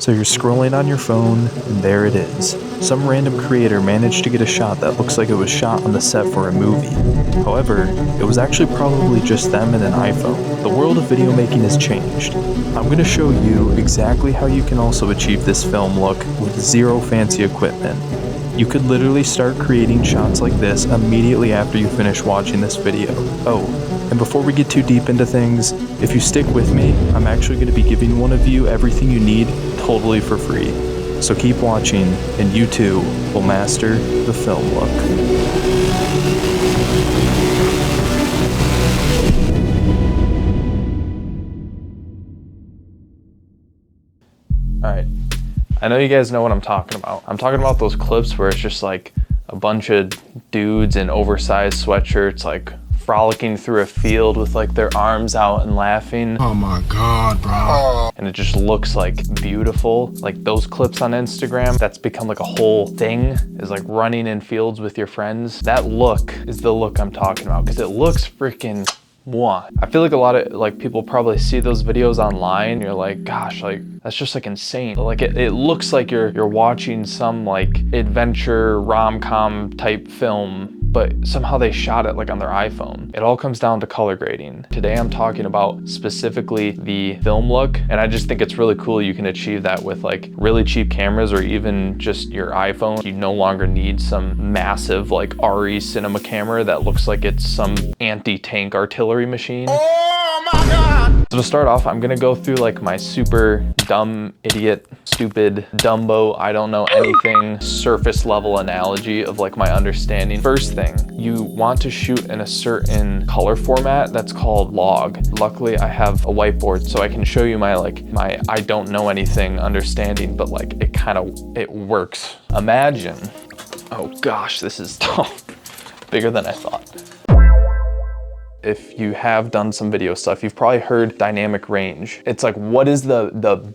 So you're scrolling on your phone, and there it is. Some random creator managed to get a shot that looks like it was shot on the set for a movie. However, it was actually probably just them and an iPhone. The world of video making has changed. I'm going to show you exactly how you can also achieve this film look with zero fancy equipment. You could literally start creating shots like this immediately after you finish watching this video. Oh, and before we get too deep into things, if you stick with me, I'm actually going to be giving one of you everything you need totally for free. So keep watching, and you too will master the film look. Alright, I know you guys know what I'm talking about. I'm talking about those clips where it's just like a bunch of dudes in oversized sweatshirts like frolicking through a field with like their arms out and laughing. Oh my God, bro. And it just looks like beautiful. Like those clips on Instagram, that's become like a whole thing, is like running in fields with your friends. That look is the look I'm talking about because it looks freaking mwah. I feel like a lot of like people probably see those videos online. You're like, gosh, like that's just like insane. Like it looks like you're watching some like adventure rom-com type film, but somehow they shot it like on their iPhone. It all comes down to color grading. Today I'm talking about specifically the film look, and I just think it's really cool you can achieve that with like really cheap cameras or even just your iPhone. You no longer need some massive like RE cinema camera that looks like it's some anti-tank artillery machine. Oh my God. So to start off, I'm gonna go through like my super dumb, idiot, stupid, Dumbo, I don't know anything, surface level analogy of like my understanding. First thing, you want to shoot in a certain color format that's called log. Luckily, I have a whiteboard so I can show you my I don't know anything understanding, but like it works. Imagine, oh gosh, this is bigger than I thought. If you have done some video stuff, you've probably heard dynamic range. It's like, what is the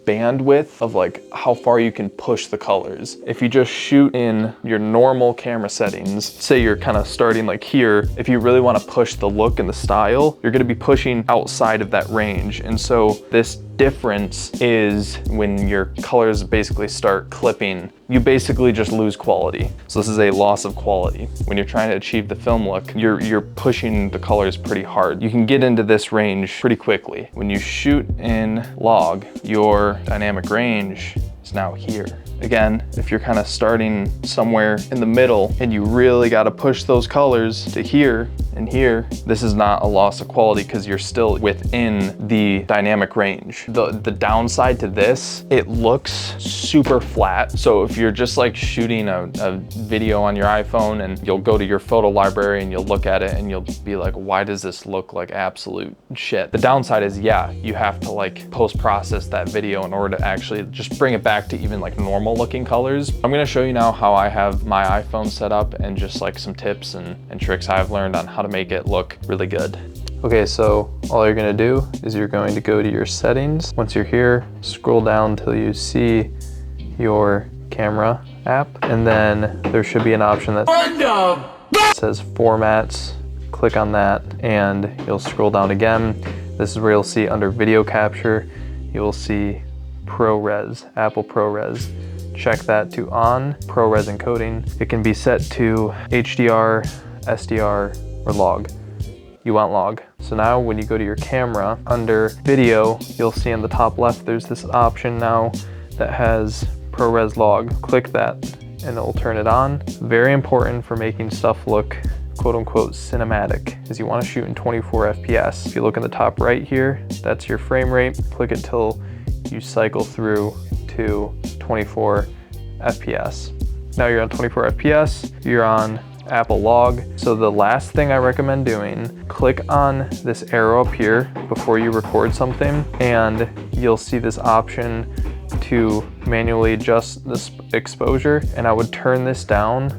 bandwidth of like how far you can push the colors? If you just shoot in your normal camera settings, say you're kind of starting like here, if you really want to push the look and the style, you're going to be pushing outside of that range. And so this difference is when your colors basically start clipping, you basically just lose quality. So this is a loss of quality. When you're trying to achieve the film look, you're pushing the colors pretty hard. You can get into this range pretty quickly. When you shoot in log, your dynamic range is now here. Again, if you're kind of starting somewhere in the middle and you really got to push those colors to here and here, this is not a loss of quality because you're still within the dynamic range. The downside to this, it looks super flat. So if you're just like shooting a video on your iPhone and you'll go to your photo library and you'll look at it and you'll be like, why does this look like absolute shit? The downside is, yeah, you have to like post-process that video in order to actually just bring it back to even like normal looking colors. I'm gonna show you now how I have my iPhone set up and just like some tips and tricks I've learned on how to make it look really good. Okay, so all you're gonna do is you're going to go to your settings. Once you're here, scroll down till you see your camera app, and then there should be an option that says formats. Click on that and you'll scroll down again. This is where you'll see under video capture, you'll see ProRes, Apple ProRes. Check that to on. ProRes encoding. It can be set to HDR, SDR, or log. You want log. So now when you go to your camera, under video, you'll see on the top left, there's this option now that has ProRes log. Click that and it'll turn it on. Very important for making stuff look quote unquote cinematic, is you want to shoot in 24 FPS. If you look in the top right here, that's your frame rate. Click it till you cycle through to 24 FPS. Now you're on 24 FPS, you're on Apple log. So the last thing I recommend doing, click on this arrow up here before you record something, and you'll see this option to manually adjust this exposure, and I would turn this down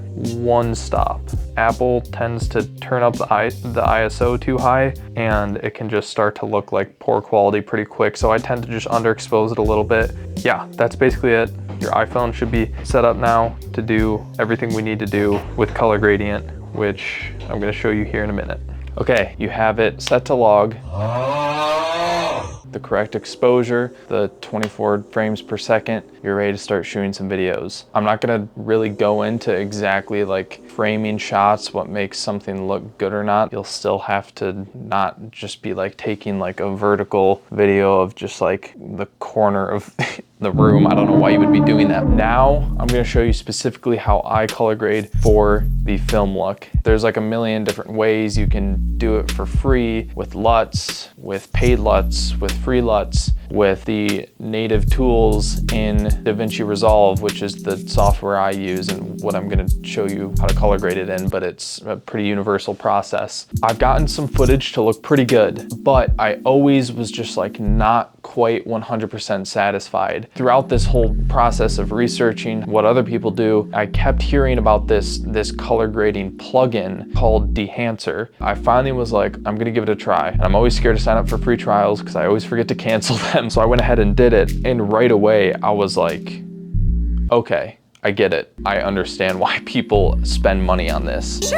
one stop. Apple tends to turn up the ISO too high, and it can just start to look like poor quality pretty quick. So I tend to just underexpose it a little bit. Yeah, that's basically it. Your iPhone should be set up now to do everything we need to do with color gradient, which I'm gonna show you here in a minute. Okay, you have it set to log. the correct exposure, the 24 frames per second, you're ready to start shooting some videos. I'm not gonna really go into exactly like framing shots, what makes something look good or not. You'll still have to not just be like taking like a vertical video of just like the corner of the room. I don't know why you would be doing that. Now, I'm gonna show you specifically how I color grade for the film look. There's like a million different ways you can do it for free with LUTs, with paid LUTs, with free LUTs, with the native tools in DaVinci Resolve, which is the software I use and what I'm gonna show you how to color grade it in, but it's a pretty universal process. I've gotten some footage to look pretty good, but I always was just like not quite 100% satisfied. Throughout this whole process of researching what other people do, I kept hearing about this color grading plugin called Dehancer. I finally was like, I'm gonna give it a try. And I'm always scared to sign up for free trials because I always forget to cancel them. So I went ahead and did it. And right away, I was like, okay, I get it. I understand why people spend money on this.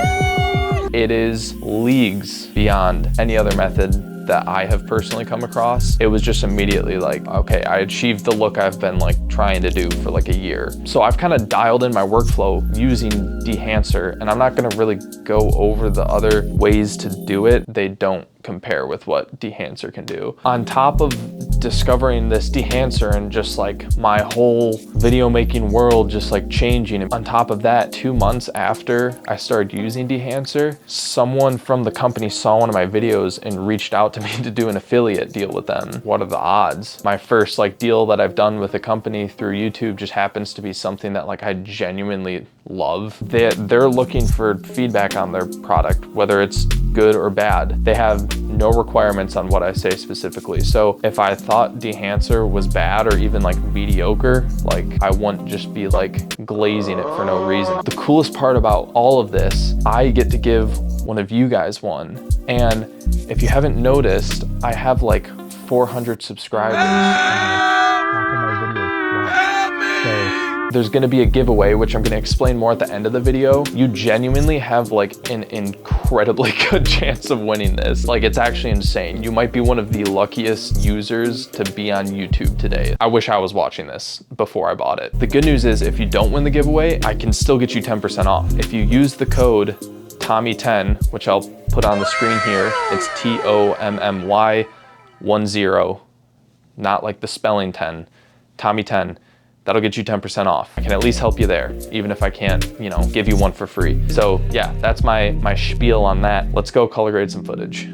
It is leagues beyond any other method that I have personally come across. It was just immediately like, okay, I achieved the look I've been like trying to do for like a year. So I've kind of dialed in my workflow using Dehancer, and I'm not gonna really go over the other ways to do it. They don't compare with what Dehancer can do. On top of discovering this Dehancer and just like my whole video making world just like changing, on top of that, 2 months after I started using Dehancer, someone from the company saw one of my videos and reached out to me to do an affiliate deal with them. What are the odds? My first like deal that I've done with a company through YouTube just happens to be something that like I genuinely love. They're looking for feedback on their product, whether it's good or bad. They have no requirements on what I say specifically. So if I thought Dehancer was bad or even like mediocre, like I wouldn't just be like glazing it for no reason. The coolest part about all of this, I get to give one of you guys one. And if you haven't noticed, I have like 400 subscribers. There's gonna be a giveaway, which I'm gonna explain more at the end of the video. You genuinely have like an incredibly good chance of winning this. Like, it's actually insane. You might be one of the luckiest users to be on YouTube today. I wish I was watching this before I bought it. The good news is if you don't win the giveaway, I can still get you 10% off. If you use the code Tommy10, which I'll put on the screen here, it's TOMMY10, not like the spelling 10, Tommy10. That'll get you 10% off. I can at least help you there, even if I can't, you know, give you one for free. So yeah, that's my spiel on that. Let's go color grade some footage.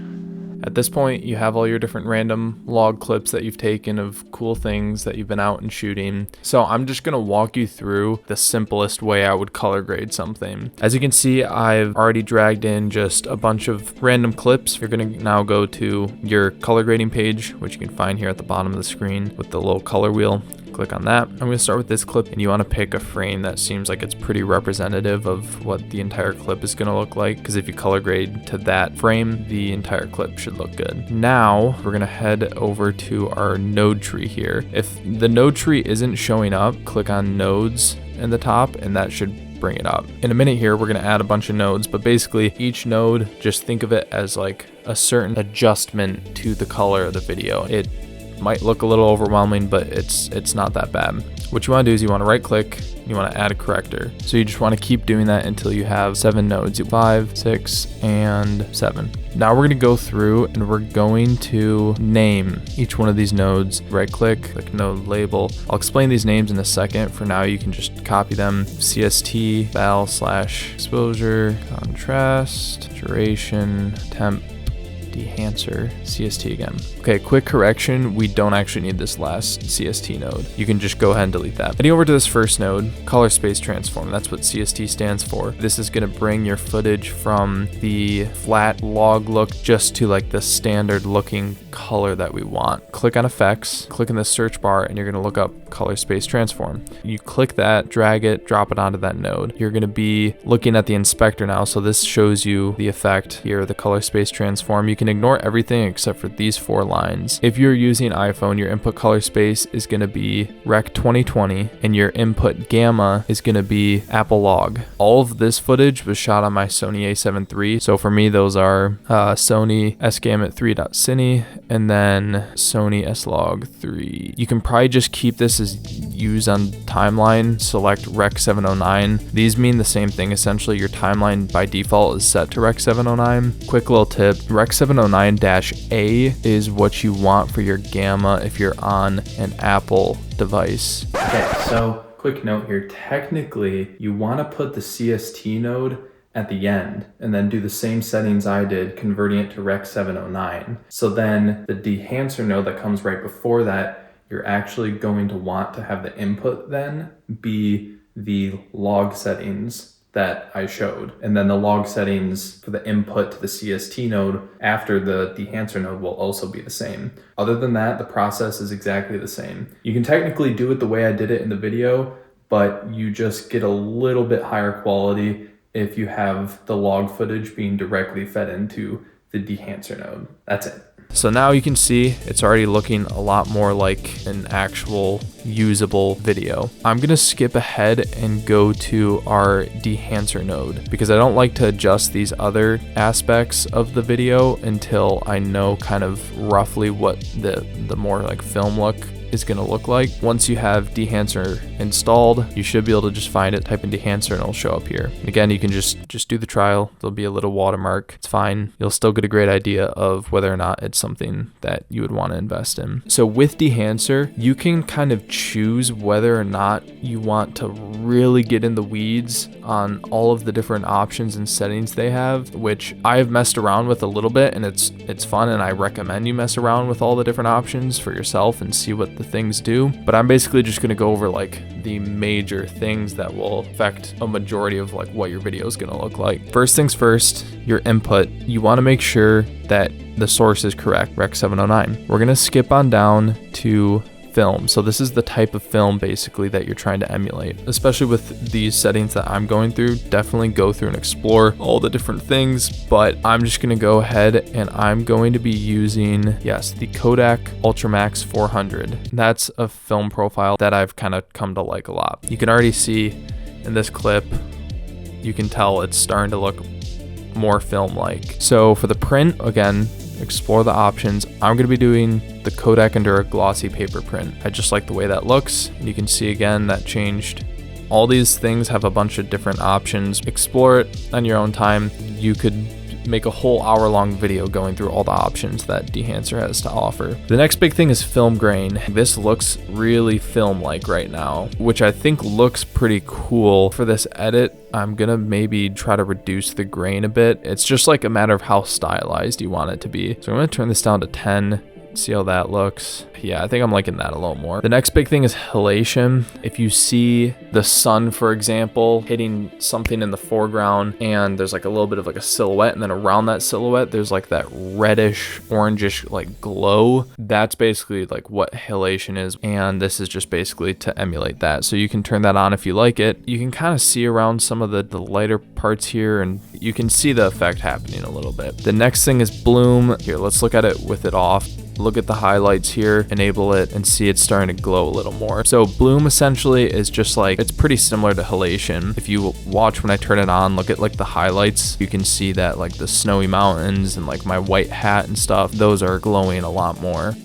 At this point, you have all your different random log clips that you've taken of cool things that you've been out and shooting. So I'm just gonna walk you through the simplest way I would color grade something. As you can see, I've already dragged in just a bunch of random clips. You're gonna now go to your color grading page, which you can find here at the bottom of the screen with the little color wheel. Click on that. I'm going to start with this clip, and you want to pick a frame that seems like it's pretty representative of what the entire clip is going to look like, because if you color grade to that frame, the entire clip should look good. Now we're going to head over to our node tree here. If the node tree isn't showing up, click on nodes in the top, and that should bring it up. In a minute here, we're going to add a bunch of nodes, but basically each node, just think of it as like a certain adjustment to the color of the video. It might look a little overwhelming, but it's not that bad. What you want to do is you want to right click, you want to add a corrector. So you just want to keep doing that until you have 7 nodes, 5, 6, and 7. Now we're going to go through and we're going to name each one of these nodes. Right click node label. I'll explain these names in a second. For now, you can just copy them. CST, val/exposure, contrast, duration, temp, Dehancer, CST again. Okay, quick correction, we don't actually need this last CST node. You can just go ahead and delete that. Heading over to this first node, color space transform, that's what CST stands for. This is gonna bring your footage from the flat log look just to like the standard looking color that we want. Click on effects, click in the search bar, and you're gonna look up color space transform. You click that, drag it, drop it onto that node. You're going to be looking at the inspector now. So this shows you the effect here, the color space transform. You can ignore everything except for these 4 lines. If you're using iPhone, your input color space is going to be Rec 2020 and your input gamma is going to be Apple Log. All of this footage was shot on my Sony a7 III. So for me, those are Sony S-Gamut 3.Cine and then Sony S-Log 3. You can probably just keep this as use on timeline, select Rec 709. These mean the same thing. Essentially, your timeline by default is set to Rec 709. Quick little tip, Rec 709-A is what you want for your gamma if you're on an Apple device. Okay, so quick note here, technically you want to put the CST node at the end and then do the same settings I did, converting it to Rec 709. So then the Dehancer node that comes right before that, you're actually going to want to have the input then be the log settings that I showed. And then the log settings for the input to the CST node after the Dehancer node will also be the same. Other than that, the process is exactly the same. You can technically do it the way I did it in the video, but you just get a little bit higher quality if you have the log footage being directly fed into the Dehancer node. That's it. So now you can see it's already looking a lot more like an actual usable video. I'm gonna skip ahead and go to our Dehancer node because I don't like to adjust these other aspects of the video until I know kind of roughly what the more like film look is going to look like. Once you have Dehancer installed, you should be able to just find it, type in Dehancer, and it'll show up here. And again, you can just do the trial. There'll be a little watermark. It's fine. You'll still get a great idea of whether or not it's something that you would want to invest in. So with Dehancer, you can kind of choose whether or not you want to really get in the weeds on all of the different options and settings they have, which I have messed around with a little bit, and it's fun, and I recommend you mess around with all the different options for yourself and see what the things do. But I'm basically just going to go over like the major things that will affect a majority of like what your video is going to look like. First things first, your input. You want to make sure that the source is correct, Rec 709. We're going to skip on down to film. So this is the type of film basically that you're trying to emulate. Especially with these settings that I'm going through, definitely go through and explore all the different things, but I'm just going to go ahead and I'm going to be using, yes, the Kodak Ultramax 400. That's a film profile that I've kind of come to like a lot. You can already see in this clip, you can tell it's starting to look more film-like. So for the print, again, explore the options. I'm going to be doing the Kodak Endura glossy paper print. I just like the way that looks. And you can see again that changed. All these things have a bunch of different options. Explore it on your own time. You could make a whole hour-long video going through all the options that Dehancer has to offer. The next big thing is film grain. This looks really film-like right now, which I think looks pretty cool. For this edit, I'm gonna maybe try to reduce the grain a bit. It's just like a matter of how stylized you want it to be. So I'm gonna turn this down to 10. See how that looks. Yeah, I think I'm liking that a little more. The next big thing is halation. If you see the sun, for example, hitting something in the foreground and there's like a little bit of like a silhouette, and then around that silhouette there's like that reddish orangish like glow, that's basically like what halation is, and this is just basically to emulate that. So you can turn that on if you like it. You can kind of see around some of the lighter parts here, and you can see the effect happening a little bit. The next thing is bloom. Here, let's look at it with it off. Look at the highlights here, enable it, and see it's starting to glow a little more. So bloom essentially is just like, it's pretty similar to halation. If you watch when I turn it on, look at like the highlights, you can see that like the snowy mountains and like my white hat and stuff, those are glowing a lot more.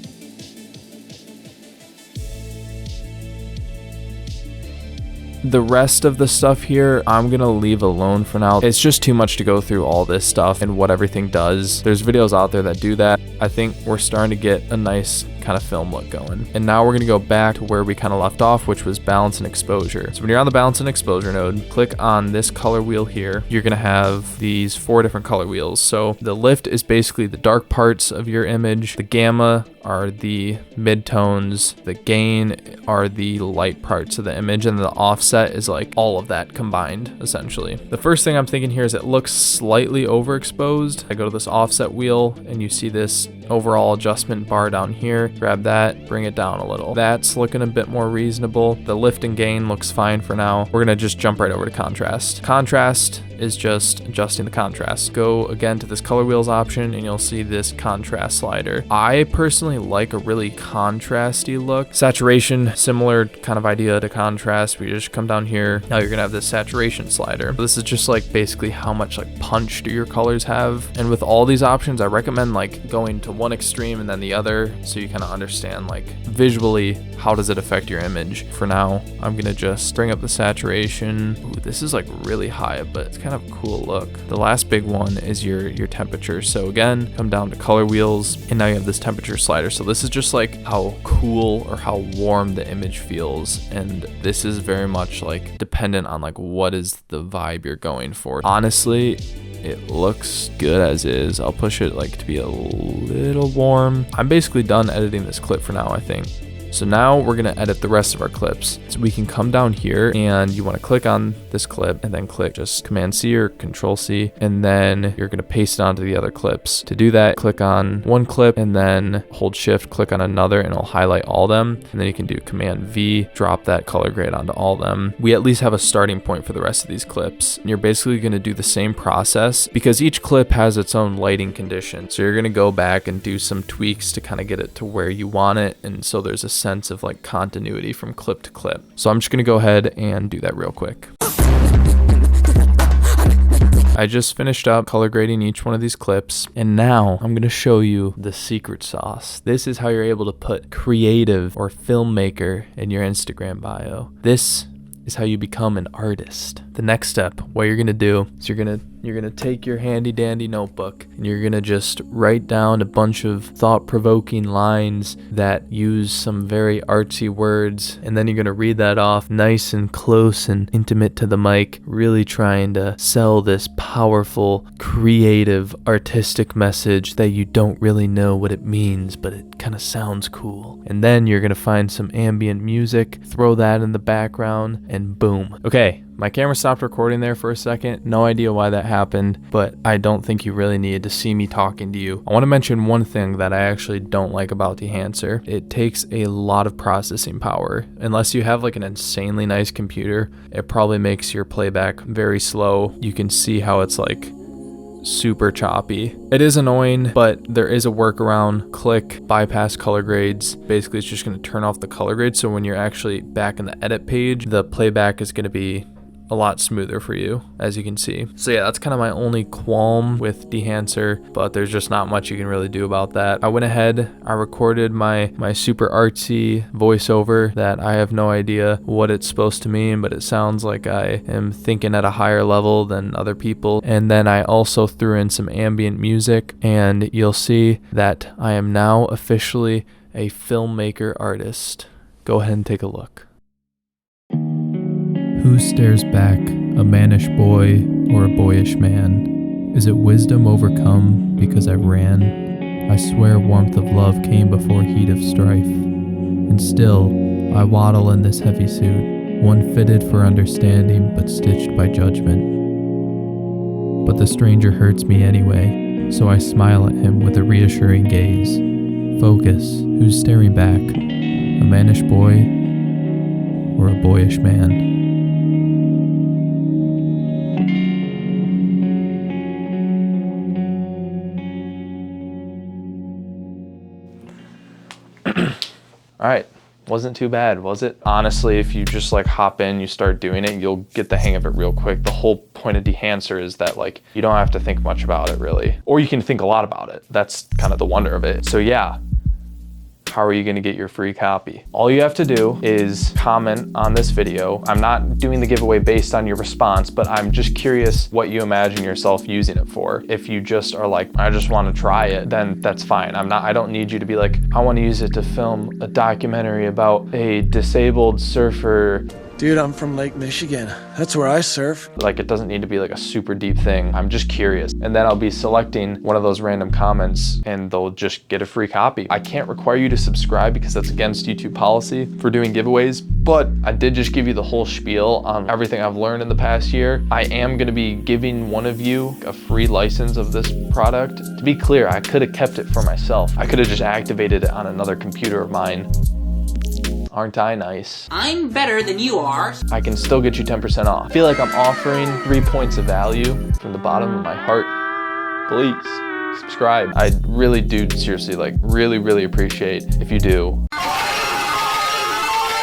The rest of the stuff here, I'm gonna leave alone for now. It's just too much to go through all this stuff and what everything does. There's videos out there that do that. I think we're starting to get a nice kind of film look going. And now we're gonna go back to where we kind of left off, which was balance and exposure. So when you're on the balance and exposure node, click on this color wheel here. You're gonna have these 4 different color wheels. So the lift is basically the dark parts of your image. The gamma are the midtones. The gain are the light parts of the image, and the offset is like all of that combined, essentially. The first thing I'm thinking here is it looks slightly overexposed. I go to this offset wheel and you see this overall adjustment bar down here, grab that, bring it down a little. That's looking a bit more reasonable. The lift and gain looks fine for now. We're gonna just jump right over to contrast. Contrast is just adjusting the contrast. Go again to this color wheels option and you'll see this contrast slider. I personally like a really contrasty look. Saturation, similar kind of idea to contrast. We just come down here. Now you're gonna have this saturation slider. This is just like basically how much like punch do your colors have. And with all these options, I recommend like going to one extreme and then the other so you kind of understand like visually how does it affect your image. For now, I'm gonna just bring up the saturation. Ooh, this is like really high, but it's kind of a cool look. The last big one is your temperature. So again, come down to color wheels and now you have this temperature slider. So this is just like how cool or how warm the image feels. And this is very much like dependent on like what is the vibe you're going for. Honestly, it looks good as is. I'll push it like to be a little warm. I'm basically done editing this clip for now, I think. So now we're gonna edit the rest of our clips. So we can come down here and you wanna click on this clip and then click just Command C or Control C, and then you're gonna paste it onto the other clips. To do that, click on one clip and then hold Shift, click on another, and it'll highlight all them. And then you can do Command V, drop that color grade onto all them. We at least have a starting point for the rest of these clips. And you're basically gonna do the same process because each clip has its own lighting condition. So you're gonna go back and do some tweaks to kind of get it to where you want it. And so there's a sense of like continuity from clip to clip. So I'm just gonna go ahead and do that real quick. I just finished up color grading each one of these clips, and now I'm gonna show you the secret sauce. This is how you're able to put creative or filmmaker in your Instagram bio. This is how you become an artist. The next step, what you're gonna do is you're gonna take your handy dandy notebook and you're gonna just write down a bunch of thought-provoking lines that use some very artsy words, and then you're gonna read that off nice and close and intimate to the mic, really trying to sell this powerful, creative, artistic message that you don't really know what it means, but it kind of sounds cool. And then you're gonna find some ambient music, throw that in the background, and boom. Okay, my camera stopped recording there for a second. No idea why that happened, but I don't think you really needed to see me talking to you. I want to mention one thing that I actually don't like about Dehancer. It takes a lot of processing power. Unless you have like an insanely nice computer, it probably makes your playback very slow. You can see how it's like super choppy. It is annoying, but there is a workaround. Click bypass color grades. Basically, it's just going to turn off the color grade. So when you're actually back in the edit page, the playback is going to be a lot smoother for you, as you can see. So yeah, that's kind of my only qualm with Dehancer, but there's just not much you can really do about that. I went ahead, I recorded my super artsy voiceover that I have no idea what it's supposed to mean, but it sounds like I am thinking at a higher level than other people. And then I also threw in some ambient music, and you'll see that I am now officially a filmmaker artist. Go ahead and take a look. Who stares back, a mannish boy or a boyish man? Is it wisdom overcome because I ran? I swear warmth of love came before heat of strife. And still, I waddle in this heavy suit, one fitted for understanding but stitched by judgment. But the stranger hurts me anyway, so I smile at him with a reassuring gaze. Focus, who's staring back, a mannish boy or a boyish man? All right, wasn't too bad, was it? Honestly, if you just like hop in, you start doing it, you'll get the hang of it real quick. The whole point of Dehancer is that like, you don't have to think much about it really, or you can think a lot about it. That's kind of the wonder of it. So yeah, how are you gonna get your free copy? All you have to do is comment on this video. I'm not doing the giveaway based on your response, but I'm just curious what you imagine yourself using it for. If you just are like, I just wanna try it, then that's fine. I don't need you to be like, I wanna use it to film a documentary about a disabled surfer Dude, I'm from Lake Michigan. That's where I surf. Like, it doesn't need to be like a super deep thing. I'm just curious. And then I'll be selecting one of those random comments and they'll just get a free copy. I can't require you to subscribe because that's against YouTube policy for doing giveaways, but I did just give you the whole spiel on everything I've learned in the past year. I am gonna be giving one of you a free license of this product. To be clear, I could have kept it for myself. I could have just activated it on another computer of mine. Aren't I nice? I'm better than you are. I can still get you 10% off. I feel like I'm offering 3 points of value from the bottom of my heart. Please subscribe. I really do seriously, like, really appreciate if you do.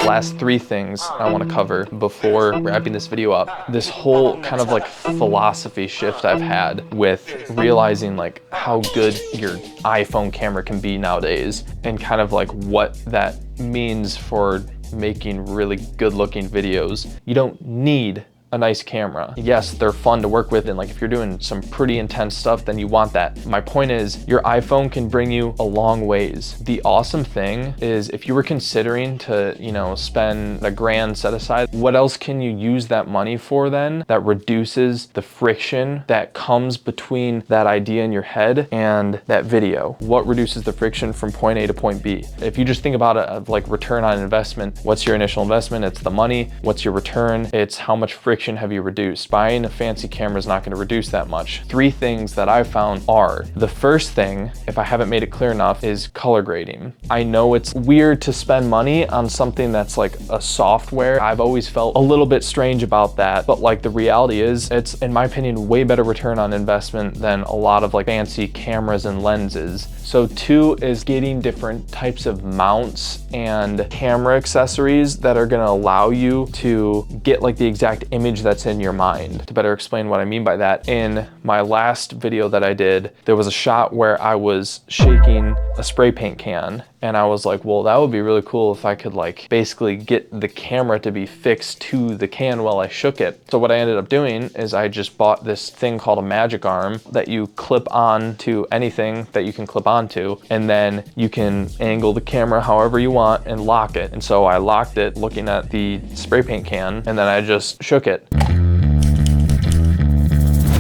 Last 3 things I want to cover before wrapping this video up. This whole kind of like philosophy shift I've had with realizing like how good your iPhone camera can be nowadays and kind of like what that means for making really good looking videos. You don't need a nice camera. Yes, they're fun to work with, and like if you're doing some pretty intense stuff, then you want that. My point is, your iPhone can bring you a long ways. The awesome thing is if you were considering to, you know, spend $1,000 set aside, what else can you use that money for then that reduces the friction that comes between that idea in your head and that video? What reduces the friction from point A to point B? If you just think about it like return on investment, what's your initial investment? It's the money. What's your return? It's how much friction have you reduced. Buying a fancy camera is not going to reduce that much. 3 things that I've found are, the first thing, if I haven't made it clear enough, is color grading. I know it's weird to spend money on something that's like a software. I've always felt a little bit strange about that, but like the reality is, it's, in my opinion, way better return on investment than a lot of like fancy cameras and lenses. So 2 is getting different types of mounts and camera accessories that are going to allow you to get like the exact image that's in your mind. To better explain what I mean by that, in my last video that I did, there was a shot where I was shaking a spray paint can, and I was like, well, that would be really cool if I could like basically get the camera to be fixed to the can while I shook it. So what I ended up doing is I just bought this thing called a magic arm that you clip on to anything that you can clip onto, and then you can angle the camera however you want and lock it. And so I locked it looking at the spray paint can, and then I just shook it.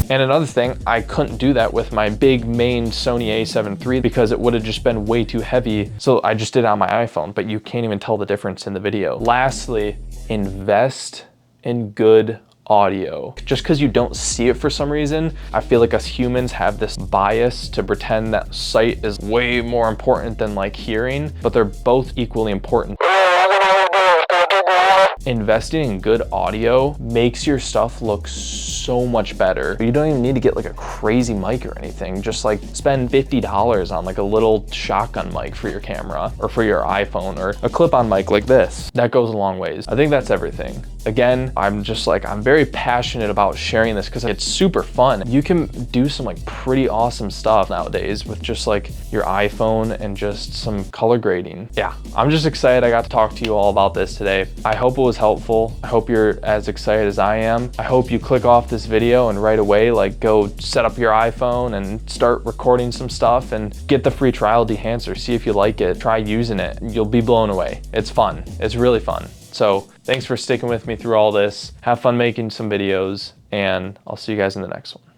And another thing, I couldn't do that with my big main Sony a7 III because it would have just been way too heavy. So I just did it on my iPhone, but you can't even tell the difference in the video. Lastly, invest in good audio. Just because you don't see it for some reason, I feel like us humans have this bias to pretend that sight is way more important than like hearing, but they're both equally important. Investing in good audio makes your stuff look so much better. You don't even need to get like a crazy mic or anything. Just like spend $50 on like a little shotgun mic for your camera or for your iPhone, or a clip-on mic like this. That goes a long ways. I think that's everything. Again, I'm very passionate about sharing this because it's super fun. You can do some like pretty awesome stuff nowadays with just like your iPhone and just some color grading. Yeah, I'm just excited I got to talk to you all about this today. I hope it was helpful. I hope you're as excited as I am. I hope you click off this video and right away like go set up your iPhone and start recording some stuff and get the free trial Dehancer. See if you like it. Try using it. You'll be blown away. It's fun. It's really fun. So thanks for sticking with me through all this. Have fun making some videos, and I'll see you guys in the next one.